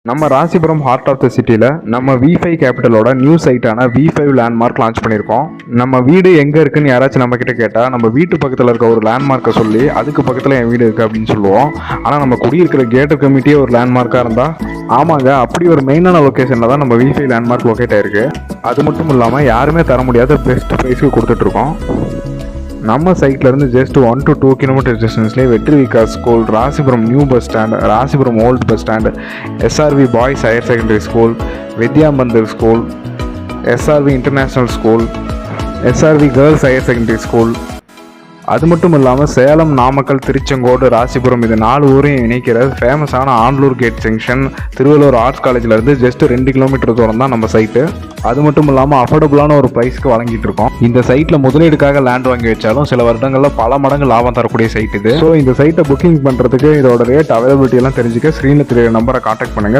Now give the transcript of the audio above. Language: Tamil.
நம்ம ராசிபுரம் ஹார்ட் ஆஃப் த சிட்டியில் நம்ம V5 கேபிட்டலோட நியூ சைட்டான V5 லேண்ட்மார்க் லான்ச் பண்ணியிருக்கோம். நம்ம வீடு எங்கே இருக்குன்னு யாராச்சும் நம்மக்கிட்ட கேட்டால் நம்ம வீட்டு பக்கத்தில் இருக்க ஒரு லேண்ட்மார்க்கை சொல்லி அதுக்கு பக்கத்தில் என் வீடு இருக்குது அப்படின்னு சொல்லுவோம். ஆனால் நம்ம குடியிருக்கிற கேட்டர் கமிட்டியே ஒரு லேண்ட்மார்க்காக இருந்தால் ஆமாங்க, அப்படி ஒரு மெயினான லொக்கேஷனில் தான் நம்ம V5 லேண்ட்மார்க் லொக்கேட் ஆயிருக்கு. அது மட்டும் இல்லாமல் யாருமே தர முடியாத பெஸ்ட் ப்ரைஸ்க்கு கொடுத்துட்ருக்கோம். நம்ம சைட்லேருந்து ஜஸ்ட் 1 to 2 கிலோமீட்டர் டிஸ்டன்ஸ்லேயே Vetri Vikas school, Rasipuram new bus stand, Rasipuram old bus stand, SRV boys higher secondary school, Vidya Mandir school, SRV international school, SRV girls higher secondary school, அது மட்டும் இல்லாமல் சேலம், நாமக்கல், திருச்செங்கோடு, ராசிபுரம் இது 4 ஊரையும் இணைக்கிற ஃபேமஸான Andalur gate junction, Tiruvallur arts காலேஜ்லேருந்து ஜஸ்ட் 2 கிலோமீட்டர் தூரம் தான் நம்ம சைட்டு. அது மட்டும் இல்லாமல் அஃபோர்டபுளான ஒரு ப்ரைஸ்க்கு வழங்கிட்டு இருக்கோம். இந்த சைட்டில் முதலீடுக்காக லேண்ட் வாங்கி வச்சாலும் சில வருடங்களில் பல மடங்கு லாபம் தரக்கூடிய சைட் இது. ஸோ இந்த சைட்டை புக்கிங் பண்ணுறதுக்கு இதோட ரேட் அவைலபிலிட்டி எல்லாம் தெரிஞ்சுக்க ஸ்க்ரீனில் தெரிய நம்பரை கான்டாக்ட் பண்ணுங்கள்.